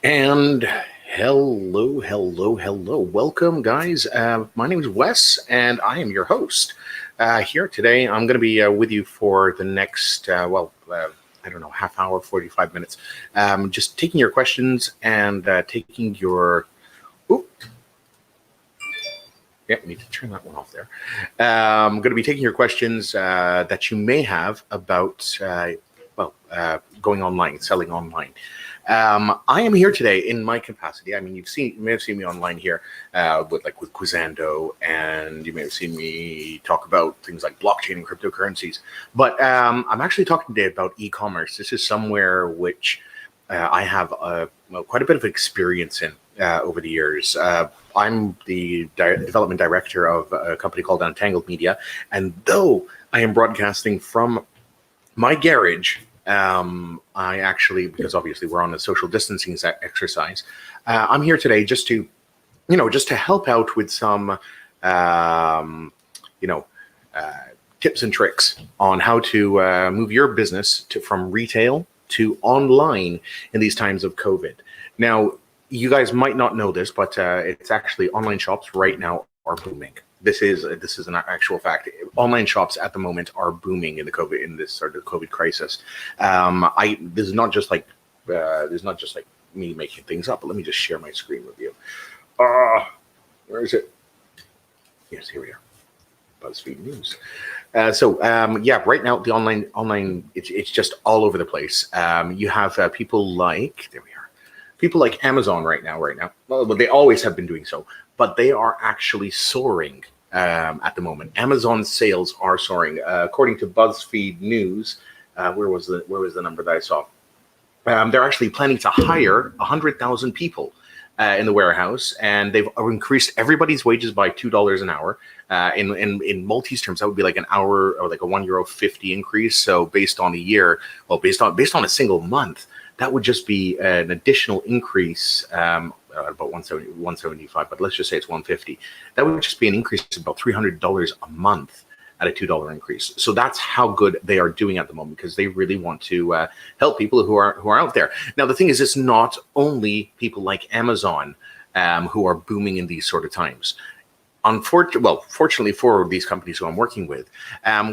And hello. Welcome, guys. My name is Wes, and I am your host. Here today, I'm going to be with you for the next, I don't know, half hour, 45 minutes. Just taking your questions and taking your. Oop. Yeah, we need to turn that one off there. I'm going to be taking your questions that you may have about, going online, selling online. I am here today in my capacity. I mean, you may have seen me online here with Quizando, and you may have seen me talk about things like blockchain and cryptocurrencies. But I'm actually talking today about e-commerce. This is somewhere which I have quite a bit of experience in over the years. I'm the development director of a company called Untangled Media, and though I am broadcasting from my garage, I actually, because obviously we're on a social distancing exercise, I'm here today just to help out with some, tips and tricks on how to move your business from retail to online in these times of COVID. Now, you guys might not know this, but it's actually online shops right now are booming. This is an actual fact. Online shops at the moment are booming in this sort of COVID crisis. This is not just like me making things up. But let me just share my screen with you. Where is it? Yes, here we are. BuzzFeed News. Right now the online it's just all over the place. You have people like Amazon right now. Well, they always have been doing so, but they are actually soaring at the moment. Amazon sales are soaring, according to BuzzFeed News. Where was the number that I saw? They're actually planning to hire 100,000 people in the warehouse, and they've increased everybody's wages by $2 an hour. In Maltese terms, that would be like an hour or like a €1.50 increase. So based on a year, based on a single month, that would just be an additional increase, about 175, but let's just say it's 150. That would just be an increase of about $300 a month at a $2 increase. So that's how good they are doing at the moment, because they really want to help people who are out there. Now, the thing is, it's not only people like Amazon who are booming in these sort of times. Fortunately for these companies who I'm working with,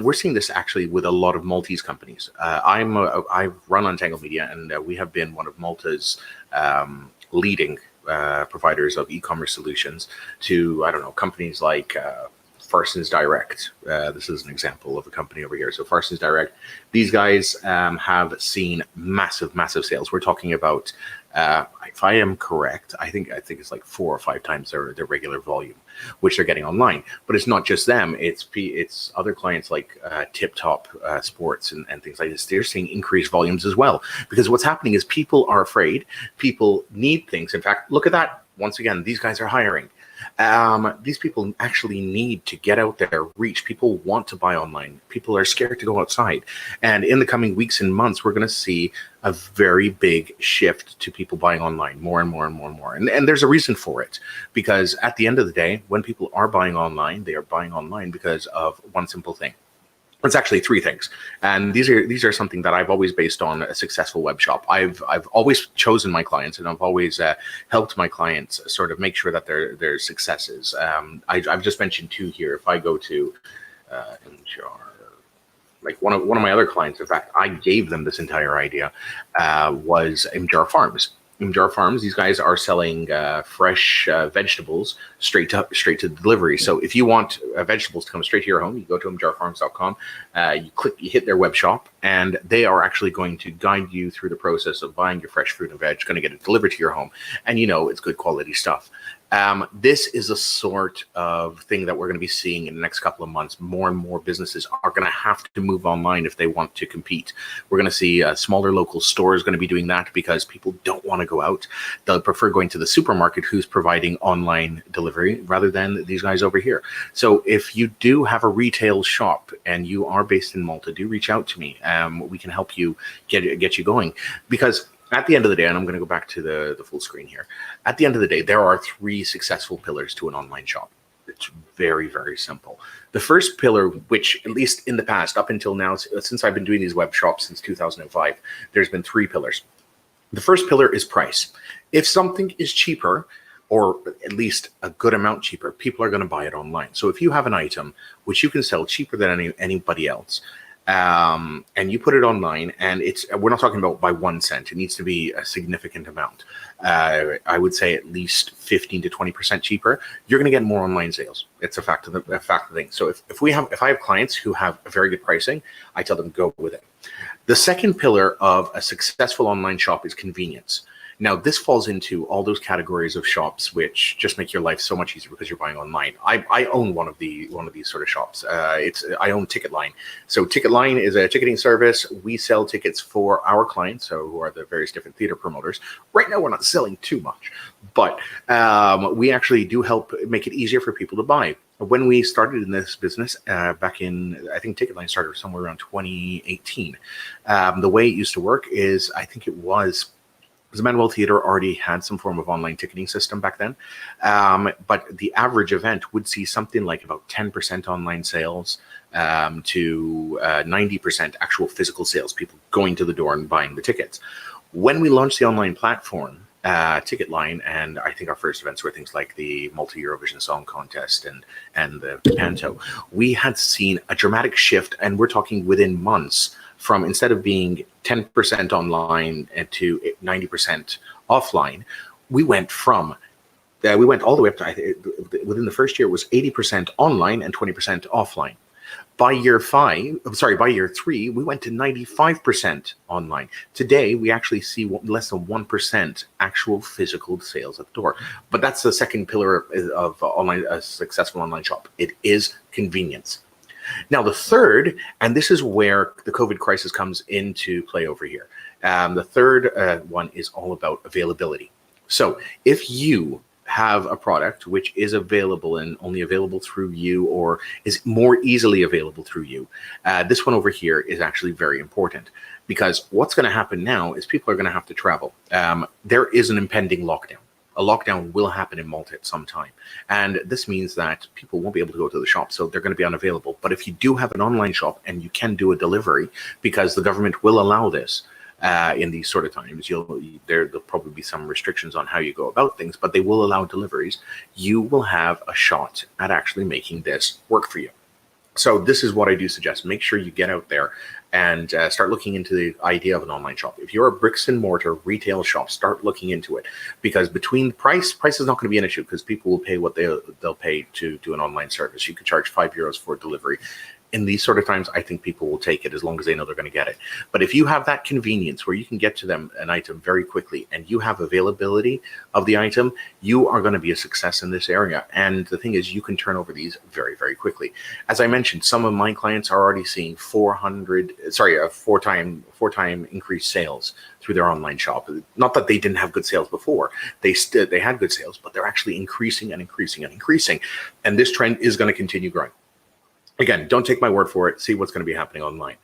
we're seeing this actually with a lot of Maltese companies. I've run Untangled Media, and we have been one of Malta's leading providers of e-commerce solutions to, companies like Farson's Direct. This is an example of a company over here. So Farson's Direct, these guys have seen massive sales. We're talking about, if I am correct, I think it's like 4 or 5 times their regular volume, which they're getting online. But it's not just them; it's other clients like Tip Top Sports and things like this. They're seeing increased volumes as well, because what's happening is people are afraid. People need things. In fact, look at that. Once again, these guys are hiring. These people actually need to get out there, reach. People want to buy online. People are scared to go outside. And in the coming weeks and months, we're going to see a very big shift to people buying online, more and more. And there's a reason for it, because at the end of the day, when people are buying online, they are buying online because of one simple thing. It's actually 3 things, and these are something that I've always based on a successful web shop. I've always chosen my clients, and I've always helped my clients sort of make sure that their successes. I've just mentioned 2 here. If I go to MJAR, like one of my other clients, in fact, I gave them this entire idea, was MJAR Farms. MJAR Farms, these guys are selling fresh vegetables straight to delivery. So if you want vegetables to come straight to your home, you go to mjarfarms.com, you hit their web shop, and they are actually going to guide you through the process of buying your fresh fruit and veg, going to get it delivered to your home, and it's good quality stuff. This is a sort of thing that we're going to be seeing in the next couple of months. More and more businesses are going to have to move online if they want to compete. We're going to see smaller local stores going to be doing that because people don't want to go out. They'll prefer going to the supermarket who's providing online delivery rather than these guys over here. So if you do have a retail shop and you are based in Malta, do reach out to me. We can help you get you going, because at the end of the day, and I'm going to go back to the full screen here. At the end of the day, there are 3 successful pillars to an online shop. It's very, very simple. The first pillar, which at least in the past, up until now, since I've been doing these web shops since 2005, there's been 3 pillars. The first pillar is price. If something is cheaper, or at least a good amount cheaper, people are going to buy it online. So if you have an item which you can sell cheaper than anybody else, and you put it online, and we're not talking about by 1 cent. It needs to be a significant amount. I would say at least 15 to 20% cheaper. You're going to get more online sales. It's a fact of the thing. So if I have clients who have a very good pricing, I tell them go with it. The second pillar of a successful online shop is convenience. Now, this falls into all those categories of shops which just make your life so much easier because you're buying online. I own one of these sort of shops. I own Ticketline. So Ticketline is a ticketing service. We sell tickets for our clients, so who are the various different theater promoters. Right now, we're not selling too much, but we actually do help make it easier for people to buy. When we started in this business back in, I think Ticketline started somewhere around 2018. The way it used to work is, I think it was, because Manuel Theatre already had some form of online ticketing system back then. But the average event would see something like about 10% online sales to 90% actual physical sales, people going to the door and buying the tickets. When we launched the online platform, Ticketline, and I think our first events were things like the Multi-Eurovision Song Contest and the Panto, we had seen a dramatic shift, and we're talking within months, from instead of being 10% online to 90% offline, we went all the way up to, within the first year, it was 80% online and 20% offline. By year 3, we went to 95% online. Today, we actually see less than 1% actual physical sales at the door. But that's the second pillar of a successful online shop. It is convenience. Now, the third, and this is where the COVID crisis comes into play over here. The third one is all about availability. So if you have a product which is available and only available through you, or is more easily available through you, this one over here is actually very important, because what's going to happen now is people are going to have to travel. There is an impending lockdown. A lockdown will happen in Malta at some time. And this means that people won't be able to go to the shop, so they're going to be unavailable. But if you do have an online shop and you can do a delivery, because the government will allow this in these sort of times, there'll probably be some restrictions on how you go about things, but they will allow deliveries. You will have a shot at actually making this work for you. So this is what I do suggest. Make sure you get out there and start looking into the idea of an online shop. If you're a bricks and mortar retail shop, start looking into it, because between price is not going to be an issue, because people will pay what they'll pay to do an online service. You could charge €5 for delivery. In these sort of times, I think people will take it as long as they know they're going to get it. But if you have that convenience where you can get to them an item very quickly, and you have availability of the item, you are going to be a success in this area. And the thing is, you can turn over these very, very quickly. As I mentioned, some of my clients are already seeing four time increased sales through their online shop. Not that they didn't have good sales before. They had good sales, but they're actually increasing and increasing and increasing. And this trend is going to continue growing. Again, don't take my word for it. See what's going to be happening online.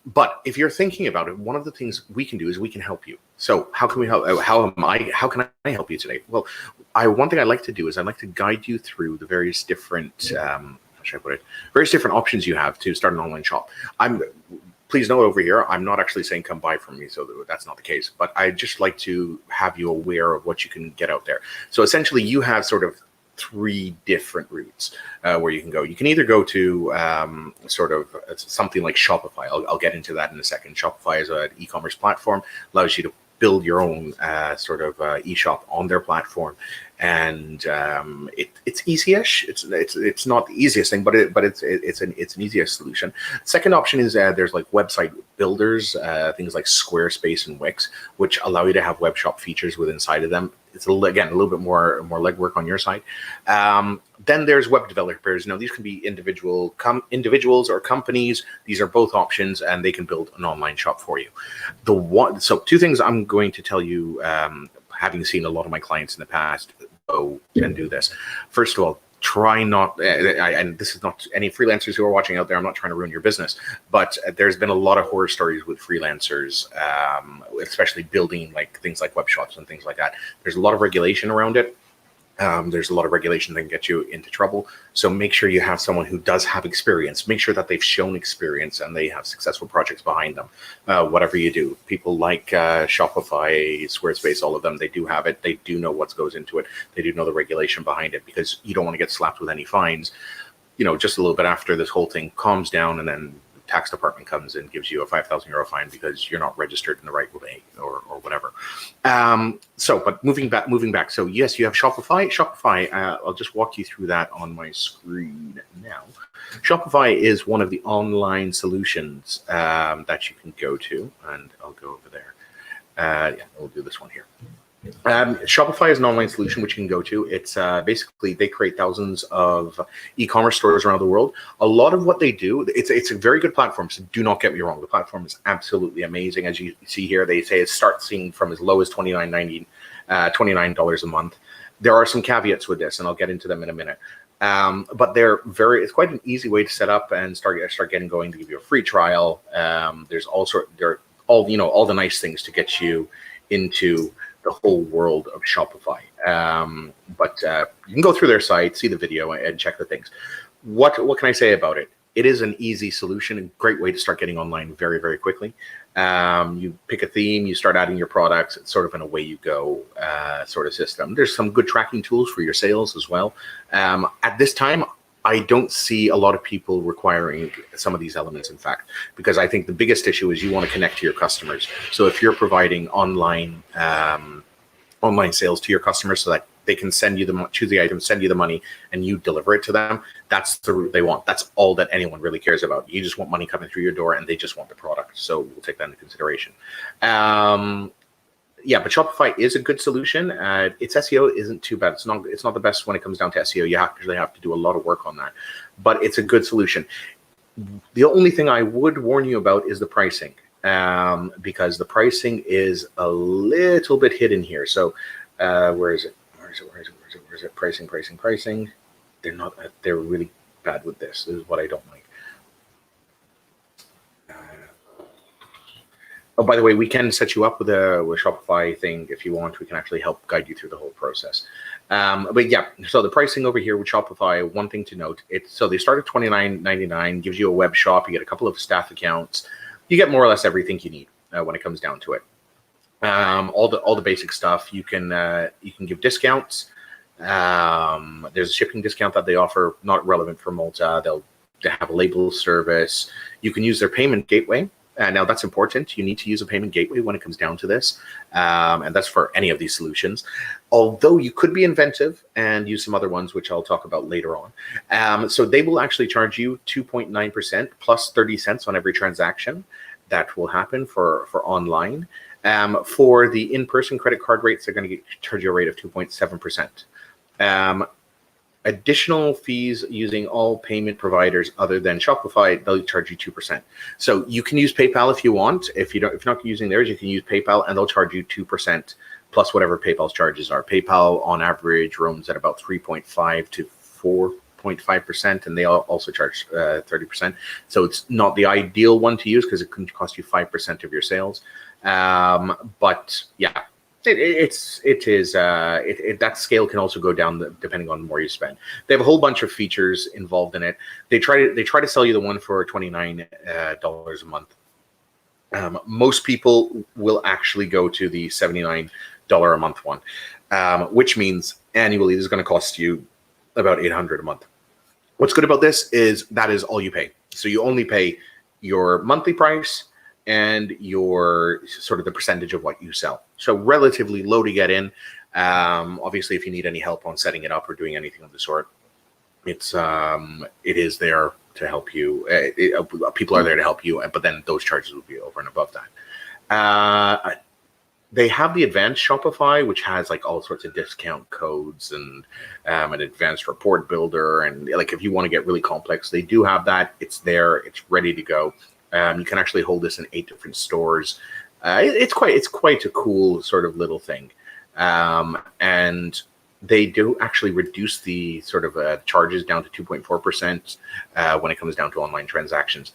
But if you're thinking about it, one of the things we can do is we can help you. So how can we help? How can I help you today? Well, one thing I like to do is I like to guide you through the various different, how should I put it? Various different options you have to start an online shop. Please note over here, I'm not actually saying come buy from me, so that's not the case. But I just like to have you aware of what you can get out there. So essentially, you have sort of 3 different routes where you can go. You can either go to sort of something like Shopify. I'll get into that in a second. Shopify is an e-commerce platform, allows you to build your own sort of e-shop on their platform, and it's easy-ish. It's not the easiest thing, but it's an easiest solution. Second option is there's like website builders, things like Squarespace and Wix, which allow you to have web shop features inside of them. It's again a little bit more legwork on your side. Then there's web developers. Now these can be individuals or companies. These are both options, and they can build an online shop for you. So 2 things I'm going to tell you, having seen a lot of my clients in the past go and do this. First of all, try not, and this is not any freelancers who are watching out there, I'm not trying to ruin your business, but there's been a lot of horror stories with freelancers, especially building like things like web shops and things like that. There's a lot of regulation around it. There's a lot of regulation that can get you into trouble. So make sure you have someone who does have experience. Make sure that they've shown experience and they have successful projects behind them. Whatever you do, people like Shopify, Squarespace, all of them, they do have it. They do know what goes into it. They do know the regulation behind it, because you don't want to get slapped with any fines, just a little bit after this whole thing calms down, and then tax department comes and gives you a €5,000 fine because you're not registered in the right way or whatever. But moving back. So yes, you have Shopify. I'll just walk you through that on my screen now. Shopify is one of the online solutions that you can go to, and I'll go over there. We'll do this one here. Shopify is an online solution which you can go to. It's basically, they create thousands of e-commerce stores around the world. A lot of what they do, it's a very good platform. So do not get me wrong, the platform is absolutely amazing. As you see here, they say it starts seeing from as low as $29 a month. There are some caveats with this, and I'll get into them in a minute. But it's quite an easy way to set up and start getting going. To give you a free trial. There's all the nice things to get you into the whole world of Shopify. But you can go through their site, see the video, and check the things. What can I say about it? It is an easy solution, a great way to start getting online very, very quickly. You pick a theme, you start adding your products. It's sort of an away you go sort of system. There's some good tracking tools for your sales as well. At this time, I don't see a lot of people requiring some of these elements, in fact, because I think the biggest issue is you want to connect to your customers. So if you're providing online sales to your customers so that they can choose the item, send you the money, and you deliver it to them, that's the route they want. That's all that anyone really cares about. You just want money coming through your door, and they just want the product. So we'll take that into consideration. But Shopify is a good solution. Its SEO isn't too bad. It's not the best when it comes down to SEO. You actually have to do a lot of work on that, but it's a good solution. The only thing I would warn you about is the pricing, because the pricing is a little bit hidden here. So where is it? Pricing. They're really bad with this. This is what I don't like. Oh, by the way, we can set you up with a Shopify thing if you want. We can actually help guide you through the whole process. So the pricing over here with Shopify, one thing to note, so they start at $29.99, gives you a web shop, you get a couple of staff accounts, you get more or less everything you need when it comes down to it. All the basic stuff. You can give discounts. There's a shipping discount that they offer, not relevant for Malta. They have a label service. You can use their payment gateway. Now that's important. You need to use a payment gateway when it comes down to this, and that's for any of these solutions. Although you could be inventive and use some other ones, which I'll talk about later on. So they will actually charge you 2.9% plus 30 cents on every transaction. That will happen for online. For the in-person credit card rates, they're going to charge you a rate of 2.7%. Additional fees using all payment providers other than Shopify, they'll charge you 2%. So you can use PayPal if you want. If you're not using theirs, you can use PayPal, and they'll charge you 2% plus whatever PayPal's charges are. PayPal on average roams at about 3.5 to 4.5%, and they also charge 30%. So it's not the ideal one to use because it can cost you 5% of your sales. But yeah. That scale can also go down depending on where you spend. They have a whole bunch of features involved in it. They try to sell you the one for $29 a month. Most people will actually go to the $79 a month one, which means annually this is going to cost you about $800 a month. What's good about this is that is all you pay. So you only pay your monthly price and your sort of the percentage of what you sell. So relatively low to get in. Obviously, if you need any help on setting it up or doing anything of the sort, it is there to help you. People are there to help you, but then those charges will be over and above that. They have the advanced Shopify, which has like all sorts of discount codes and an advanced report builder. And like if you want to get really complex, they do have that. It's there. It's ready to go. You can actually hold this in 8 different stores. It's quite a cool sort of little thing, and they do actually reduce the sort of charges down to 2.4% when it comes down to online transactions.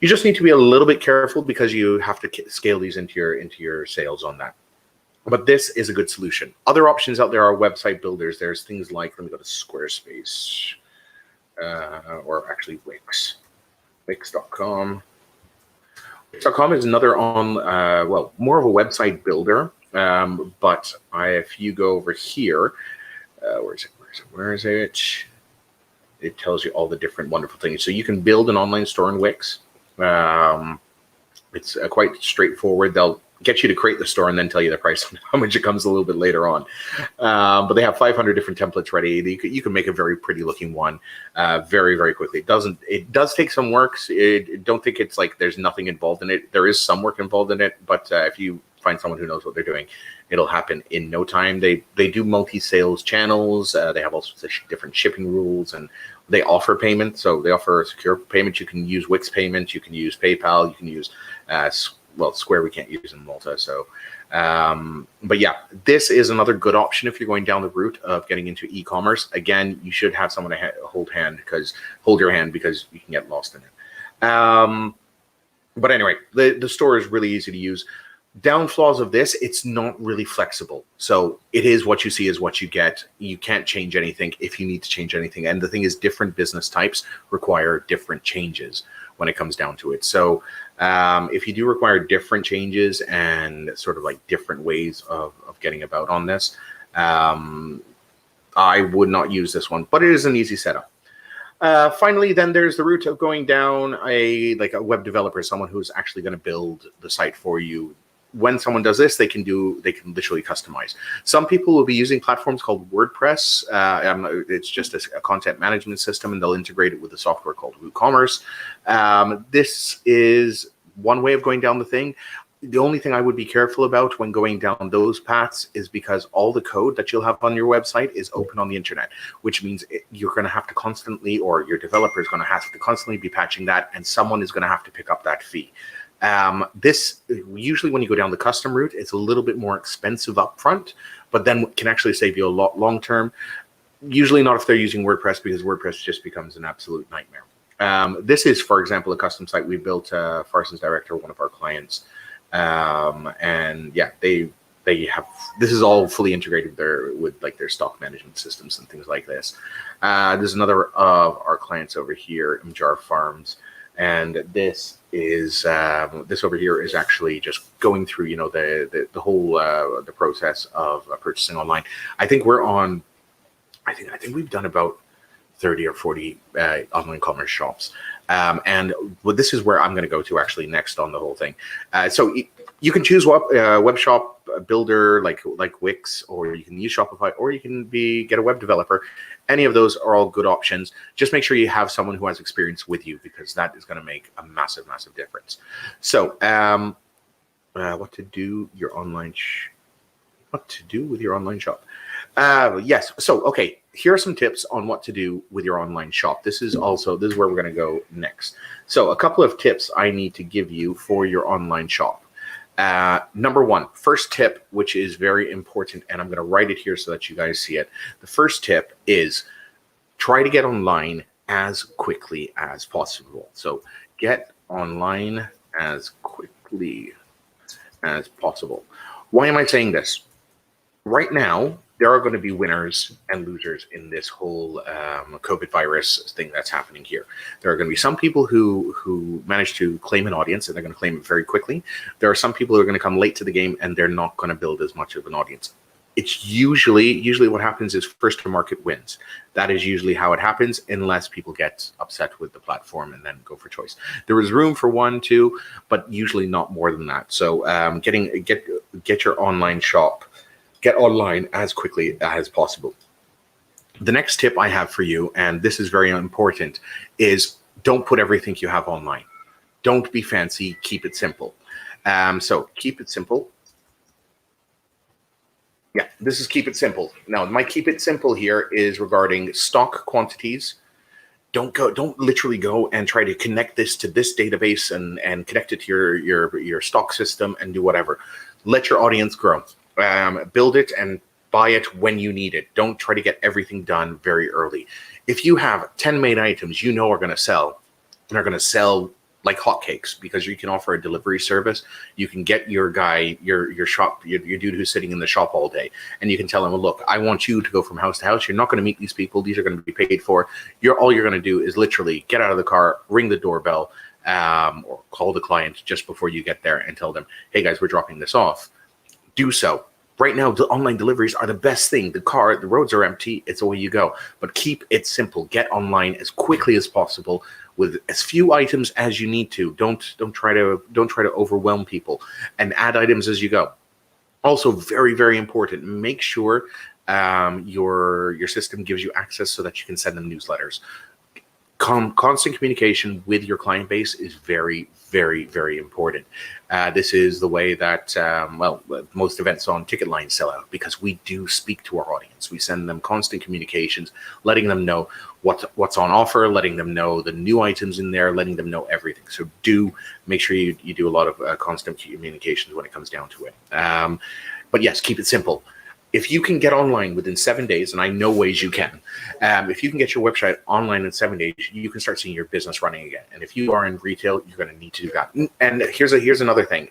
You just need to be a little bit careful because you have to scale these into your sales on that. But this is a good solution. Other options out there are website builders. There's things like, let me go to Squarespace, or actually Wix, Wix.com. Wix.com is another well, more of a website builder. But if you go over here, where is it? It tells you all the different wonderful things. So you can build an online store in Wix. It's quite straightforward. They'll get you to create the store and then tell you the price and how much it comes a little bit later on. But they have 500 different templates ready. You can make a very pretty looking one very, very quickly. It does take some work. Don't think it's like there's nothing involved in it. There is some work involved in it, but if you find someone who knows what they're doing, it'll happen in no time. They do multi-sales channels. They have all sorts of different shipping rules, and they offer payment. So they offer secure payment. You can use Wix payment. You can use PayPal. You can use Square we can't use in Malta. So, but yeah, this is another good option if you're going down the route of getting into e-commerce. Again, you should have someone to hold your hand because you can get lost in it. But anyway, the store is really easy to use. Downflaws of this, it's not really flexible. So it is what you see is what you get. You can't change anything if you need to change anything. And the thing is, different business types require different changes when it comes down to it. So if you do require different changes and sort of like different ways of getting about on this, I would not use this one, but it is an easy setup. Finally, then there's the route of going down a web developer, someone who's actually going to build the site for you. When someone does this, they can literally customize. Some people will be using platforms called WordPress. It's just a content management system, and they'll integrate it with a software called WooCommerce. This is one way of going down the thing. The only thing I would be careful about when going down those paths is because all the code that you'll have on your website is open on the internet, which means you're going to have to constantly, or your developer is going to have to constantly be patching that, and someone is going to have to pick up that fee. This usually, when you go down the custom route, it's a little bit more expensive upfront, but then can actually save you a lot long term. Usually not if they're using WordPress, because WordPress just becomes an absolute nightmare. This is, for example, a custom site we built. Farson's Director, one of our clients, and yeah, they have, this is all fully integrated with their stock management systems and things like this. There's another of our clients over here, Mjar Farms. And this is this over here is actually just going through, the whole the process of purchasing online. I think we're on. I think we've done about 30 or 40 online commerce shops, and this is where I'm going to go to actually next on the whole thing. So you can choose web shop builder like Wix, or you can use Shopify, or you can get a web developer. Any of those are all good options. Just make sure you have someone who has experience with you, because that is going to make a massive, massive difference. So, what to do with your online shop? Yes. So, okay. Here are some tips on what to do with your online shop. This is where we're going to go next. So, a couple of tips I need to give you for your online shop. Number one, first tip, which is very important, and I'm going to write it here so that you guys see it. The first tip is try to get online as quickly as possible. So get online as quickly as possible. Why am I saying this? Right now, there are going to be winners and losers in this whole COVID virus thing that's happening here. There are going to be some people who manage to claim an audience, and they're going to claim it very quickly. There are some people who are going to come late to the game, and they're not going to build as much of an audience. It's usually what happens is first to market wins. That is usually how it happens, unless people get upset with the platform and then go for choice. There is room for 1, 2, but usually not more than that. So get your online shop. Get online as quickly as possible. The next tip I have for you, and this is very important, is don't put everything you have online. Don't be fancy. Keep it simple. So keep it simple. Yeah, this is keep it simple. Now, my keep it simple here is regarding stock quantities. Don't literally go and try to connect this to this database and connect it to your stock system and do whatever. Let your audience grow. Build it and buy it when you need it. Don't try to get everything done very early. If you have 10 main items you know are going to sell, and are going to sell like hotcakes, because you can offer a delivery service. You can get your guy, your dude who's sitting in the shop all day, and you can tell him, well, look, I want you to go from house to house. You're not going to meet these people. These are going to be paid for. All you're going to do is literally get out of the car, ring the doorbell, or call the client just before you get there and tell them, hey guys, we're dropping this off. Do so. Right now, the online deliveries are the best thing. The roads are empty. It's away you go. But keep it simple. Get online as quickly as possible with as few items as you need to. Don't try to overwhelm people, and add items as you go. Also, very, very important. Make sure your system gives you access so that you can send them newsletters. Constant communication with your client base is very, very, very important. This is the way that, most events on Ticketline sell out, because we do speak to our audience. We send them constant communications, letting them know what's on offer, letting them know the new items in there, letting them know everything. So do make sure you do a lot of constant communications when it comes down to it. But yes, keep it simple. If you can get online within 7 days, and I know ways you can, if you can get your website online in 7 days, you can start seeing your business running again. And if you are in retail, you're going to need to do that. And here's another thing.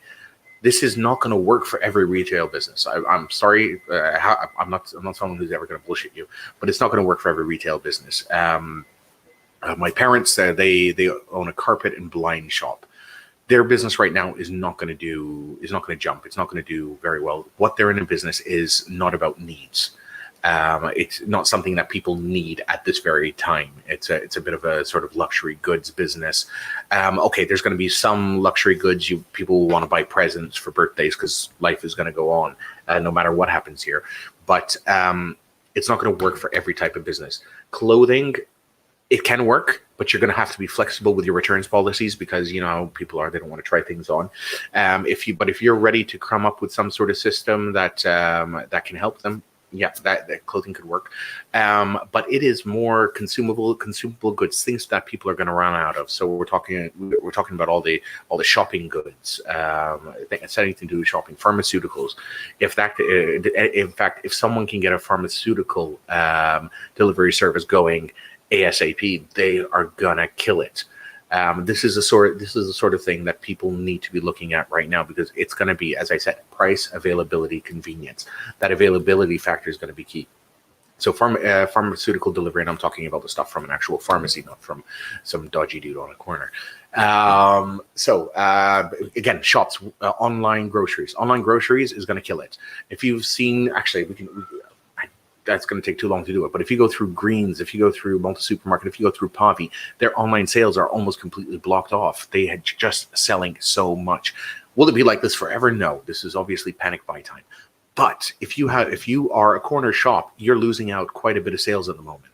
This is not going to work for every retail business. I'm sorry. I'm not someone who's ever going to bullshit you, but it's not going to work for every retail business. My parents, they own a carpet and blind shop. Their business right now is not going to jump. It's not going to do very well. What they're in a business is not about needs. It's not something that people need at this very time. It's a bit of a sort of luxury goods business. Okay, there's going to be some luxury goods people will want to buy presents for birthdays because life is going to go on no matter what happens here. But it's not going to work for every type of business. Clothing, it can work, but you're going to have to be flexible with your returns policies, because you know how people are; they don't want to try things on. If you're ready to come up with some sort of system that can help them, yeah, that clothing could work. But it is more consumable goods, things that people are going to run out of. So we're talking about all the shopping goods, it's anything to do with shopping, pharmaceuticals. If someone can get a pharmaceutical delivery service going ASAP, they are gonna kill it. This is the sort of thing that people need to be looking at right now, because it's going to be, as I said, price, availability, convenience. That availability factor is going to be key. So pharmaceutical delivery, and I'm talking about the stuff from an actual pharmacy, not from some dodgy dude on a corner. Again, shops, online groceries. Online groceries is going to kill it. If you've seen, actually, that's going to take too long to do it. But if you go through Greens, if you go through Multi-Supermarket, if you go through Pavi, their online sales are almost completely blocked off. They had just selling so much. Will it be like this forever? No. This is obviously panic buy time. But if you are a corner shop, you're losing out quite a bit of sales at the moment.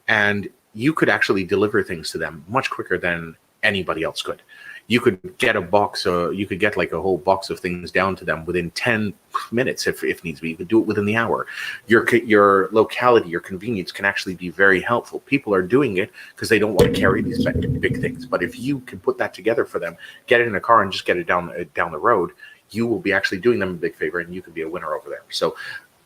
And you could actually deliver things to them much quicker than anybody else could. You could get you could get like a whole box of things down to them within 10 minutes if needs be. You could do it within the hour. Your locality, your convenience can actually be very helpful. People are doing it because they don't want to carry these big things. But if you can put that together for them, get it in a car and just get it down the road, you will be actually doing them a big favor, and you could be a winner over there. So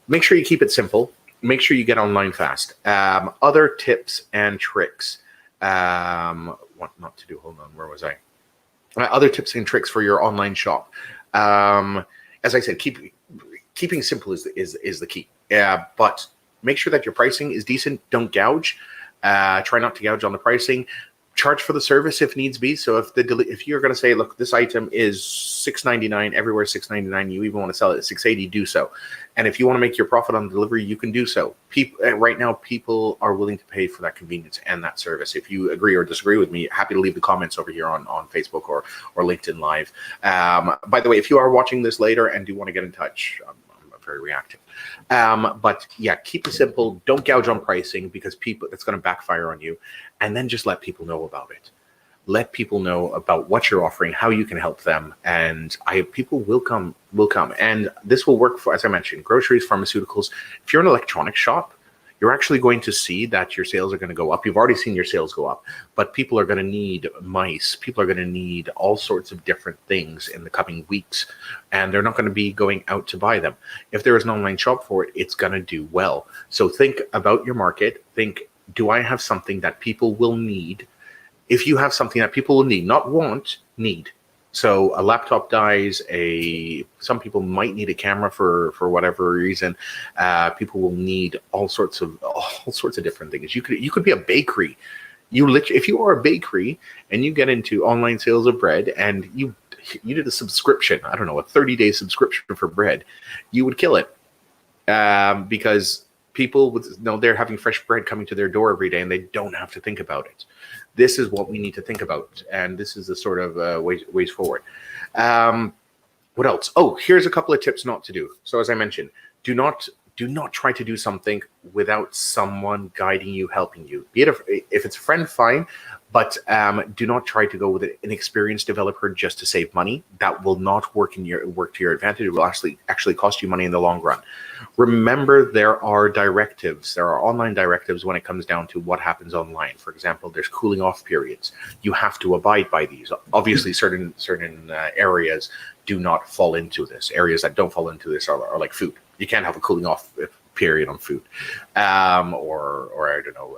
make sure you keep it simple. Make sure you get online fast. Other tips and tricks. What not to do? Hold on. Where was I? Other tips and tricks for your online shop. As I said, keeping simple is the key. But make sure that your pricing is decent. Don't gouge. Try not to gouge on the pricing. Charge for the service if needs be. So if you're going to say, look, this item is $6.99, everywhere $6.99, you even want to sell it at $6.80, do so. And if you want to make your profit on delivery, you can do so. Right now, people are willing to pay for that convenience and that service. If you agree or disagree with me, happy to leave the comments over here on Facebook or LinkedIn Live. By the way, if you are watching this later and do want to get in touch, I'm very reactive. But yeah, keep it simple. Don't gouge on pricing, because it's going to backfire on you. And then just let people know about it. Let people know about what you're offering, how you can help them, and people will come. And this will work for, as I mentioned, groceries, pharmaceuticals. If you're an electronics shop, you're actually going to see that your sales are going to go up. You've already seen your sales go up, but people are going to need mice. People are going to need all sorts of different things in the coming weeks, and they're not going to be going out to buy them. If there is an online shop for it, it's going to do well. So think about your market. Think, do I have something that people will need if you have something that people will need, not want, need. So a laptop dies. Some people might need a camera for whatever reason. People will need all sorts of different things. You could be a bakery. If you are a bakery and you get into online sales of bread and you did a subscription, I don't know, a 30-day subscription for bread, you would kill it, because people would know they're having fresh bread coming to their door every day and they don't have to think about it. This is what we need to think about, and this is the sort of ways forward. What else? Oh, here's a couple of tips not to do. So as I mentioned, do not try to do something without someone guiding you, helping you. Be it if it's a friend, fine, but do not try to go with an inexperienced developer just to save money. That will not work to your advantage. It will actually cost you money in the long run. Remember, there are online directives when it comes down to what happens online. For example, there's cooling off periods. You have to abide by these. Obviously, certain areas do not fall into this. Areas that don't fall into this are like food. You can't have a cooling off period on food, or I don't know,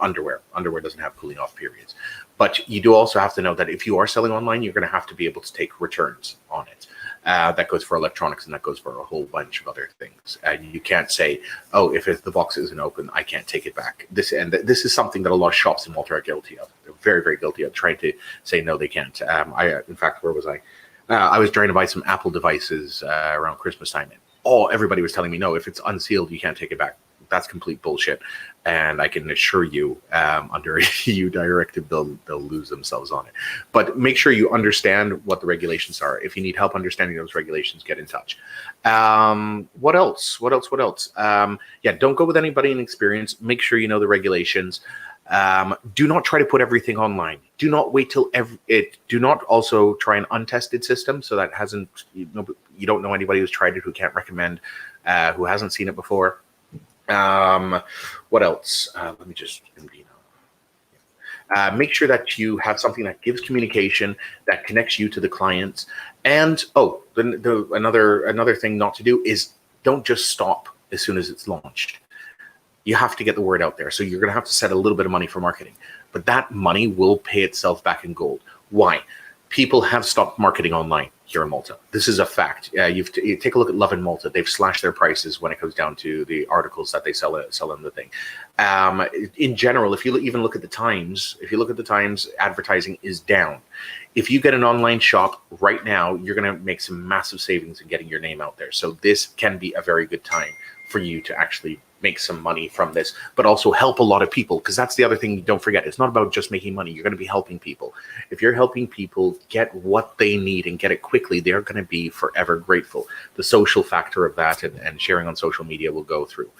underwear. Underwear doesn't have cooling off periods. But you do also have to know that if you are selling online, you're going to have to be able to take returns on it. That goes for electronics, and that goes for a whole bunch of other things. You can't say, "Oh, if the box isn't open, I can't take it back." This is something that a lot of shops in Malta are guilty of. They're very, very guilty of trying to say no, they can't. In fact, where was I? I was trying to buy some Apple devices around Christmas time. Everybody was telling me, no, if it's unsealed, you can't take it back. That's complete bullshit. And I can assure you, under a EU directive, they'll lose themselves on it. But make sure you understand what the regulations are. If you need help understanding those regulations, get in touch. What else? Don't go with anybody inexperienced. Make sure you know the regulations. Do not try to put everything online. Do not wait till do not also try an untested system. So that you don't know anybody who's tried it, who can't recommend, who hasn't seen it before. What else? Let me just, make sure that you have something that gives communication, that connects you to the clients. And another thing not to do is don't just stop as soon as it's launched. You have to get the word out there. So you're going to have to set a little bit of money for marketing, but that money will pay itself back in gold. Why? People have stopped marketing online here in Malta. This is a fact. You take a look at Love in Malta. They've slashed their prices when it comes down to the articles that they sell in the thing. In general, if you even look at the Times, advertising is down. If you get an online shop right now, you're going to make some massive savings in getting your name out there. So this can be a very good time for you to actually make some money from this, but also help a lot of people, because that's the other thing. Don't forget, it's not about just making money. You're going to be helping people. If you're helping people get what they need and get it quickly, they're going to be forever grateful. The social factor of that and sharing on social media will go through.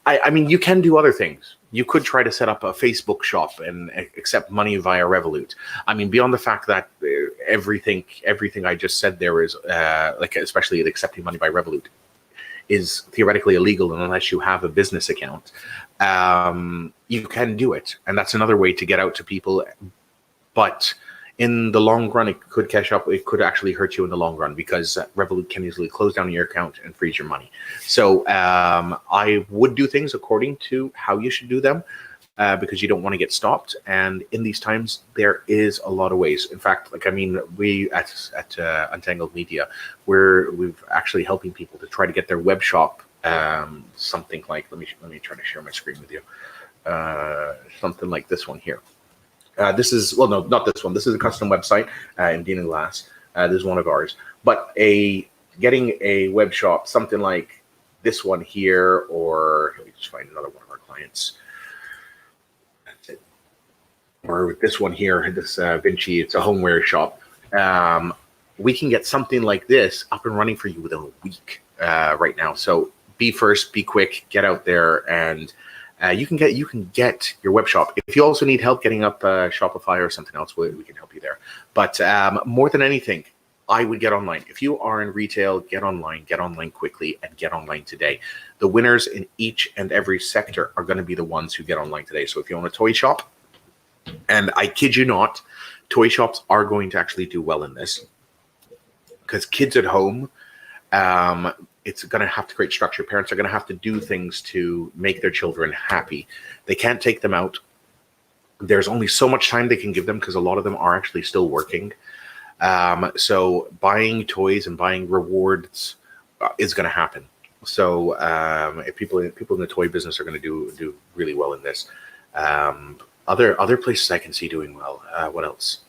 I mean, you can do other things. You could try to set up a Facebook shop and accept money via Revolut. I mean, beyond the fact that everything I just said there is especially accepting money by Revolut is theoretically illegal unless you have a business account. You can do it, and that's another way to get out to people. But in the long run, it could cash up. It could actually hurt you in the long run, because Revolut can easily close down your account and freeze your money. So I would do things according to how you should do them, because you don't want to get stopped. And in these times, there is a lot of ways. In fact, we at Untangled Media, we've actually helping people to try to get their web shop, something like, let me try to share my screen with you. Something like this one here. This is, well, no, not this one. This is a custom website in Dean and Glass. This is one of ours. But getting a web shop, something like this one here, or let me just find another one of our clients. Or this one here, this Vinci, it's a homeware shop. We can get something like this up and running for you within a week right now. So be first, be quick, get out there, and you can get your web shop. If you also need help getting up Shopify or something else, we can help you there. But more than anything, I would get online. If you are in retail, get online quickly, and get online today. The winners in each and every sector are going to be the ones who get online today. So if you own a toy shop, and I kid you not, toy shops are going to actually do well in this, because kids at home, it's going to have to create structure. Parents are going to have to do things to make their children happy. They can't take them out there's only so much time they can give them because a lot of them are actually still working. So buying toys and buying rewards is going to happen. So if people in the toy business are going to do really well in this. Other places I can see doing well. What else?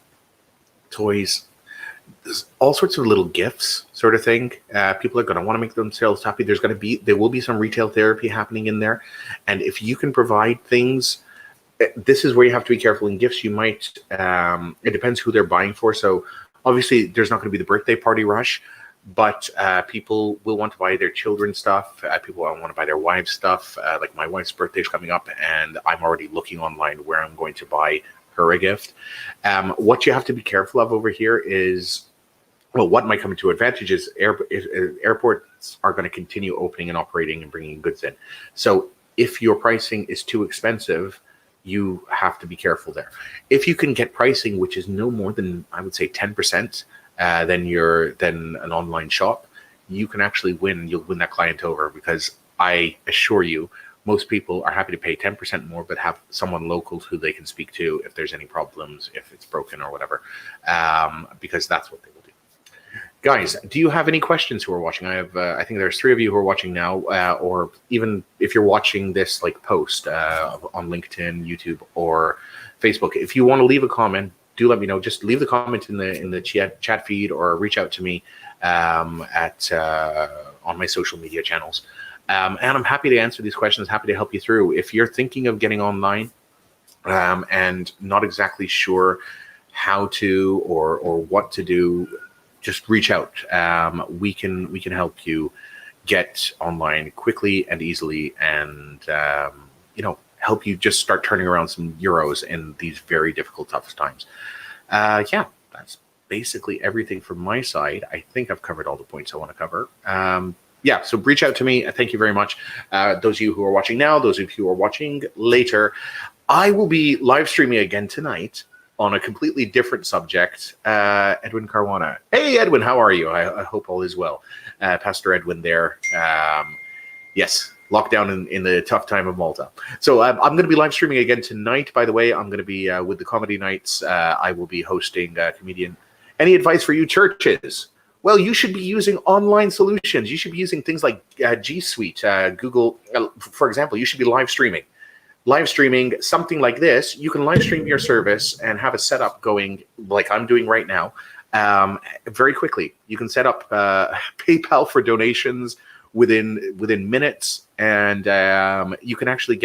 Toys. There's all sorts of little gifts, sort of thing. People are going to want to make themselves happy. There will be some retail therapy happening in there, and if you can provide things. This is where you have to be careful in gifts. You might, it depends who they're buying for. So obviously there's not going to be the birthday party rush, but people will want to buy their children's stuff. People want to buy their wives' stuff. Like my wife's birthday is coming up and I'm already looking online where I'm going to buy her a gift. What you have to be careful of over here is, well, what might come into advantage is airports are going to continue opening and operating and bringing goods in. So if your pricing is too expensive, you have to be careful there. If you can get pricing which is no more than, I would say, 10% than an online shop, you can actually win. You'll win that client over, because I assure you, most people are happy to pay 10% more, but have someone local who they can speak to if there's any problems, if it's broken or whatever, because that's what they will do. Guys, do you have any questions who are watching? I think there's 3 of you who are watching now, or even if you're watching this like post on LinkedIn, YouTube, or Facebook. If you want to leave a comment, do let me know. Just leave the comment in the chat feed, or reach out to me on my social media channels. And I'm happy to answer these questions, happy to help you through. If you're thinking of getting online and not exactly sure how to or what to do, just reach out. We can help you get online quickly and easily, and help you just start turning around some euros in these very difficult, tough times. Yeah, that's basically everything from my side. I think I've covered all the points I want to cover. Yeah, so reach out to me. Thank you very much. Those of you who are watching now, those of you who are watching later, I will be live streaming again tonight on a completely different subject. Edwin Caruana. Hey, Edwin, how are you? I hope all is well. Pastor Edwin there. Yes, lockdown in the tough time of Malta. So I'm going to be live streaming again tonight, by the way. I'm going to be with the Comedy Nights. I will be hosting a comedian. Any advice for you churches? Well, you should be using online solutions. You should be using things like G Suite, Google. For example, you should be live streaming something like this. You can live stream your service and have a setup going like I'm doing right now. Very quickly, you can set up PayPal for donations within minutes, and you can actually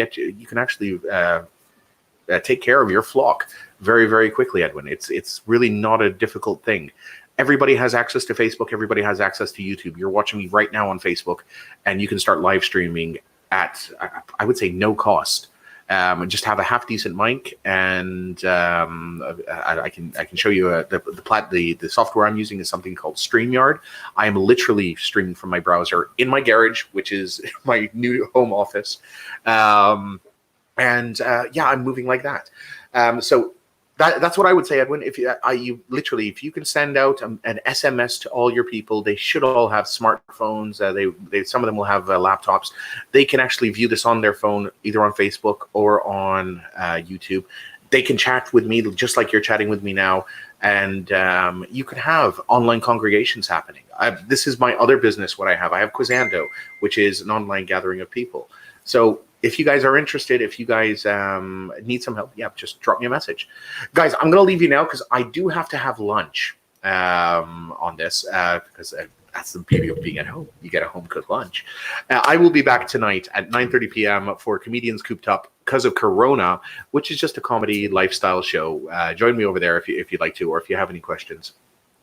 take care of your flock very, very quickly, Edwin. It's really not a difficult thing. Everybody has access to Facebook. Everybody has access to YouTube. You're watching me right now on Facebook, and you can start live streaming at, I would say, no cost. Just have a half decent mic, and I can show you the software I'm using is something called StreamYard. I am literally streaming from my browser in my garage, which is my new home office, yeah, I'm moving like that. So that's what I would say, Edwin. If if you can send out an SMS to all your people, they should all have smartphones. Some of them will have laptops. They can actually view this on their phone, either on Facebook or on YouTube. They can chat with me just like you're chatting with me now, and you can have online congregations happening. This is my other business. What I have Quizando, which is an online gathering of people. So if you guys are interested, if you guys need some help, yeah, just drop me a message. Guys, I'm going to leave you now because I do have to have lunch on this because that's the beauty of being at home. You get a home-cooked lunch. I will be back tonight at 9:30 p.m. for Comedians Cooped Up because of Corona, which is just a comedy lifestyle show. Join me over there if you'd like to, or if you have any questions.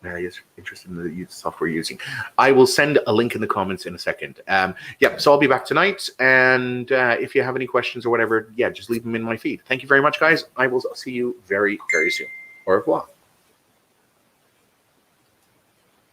You're interested in the software you're using. I will send a link in the comments in a second. Yeah, so I'll be back tonight. And if you have any questions or whatever, yeah, just leave them in my feed. Thank you very much, guys. I will see you very, very soon. Au revoir.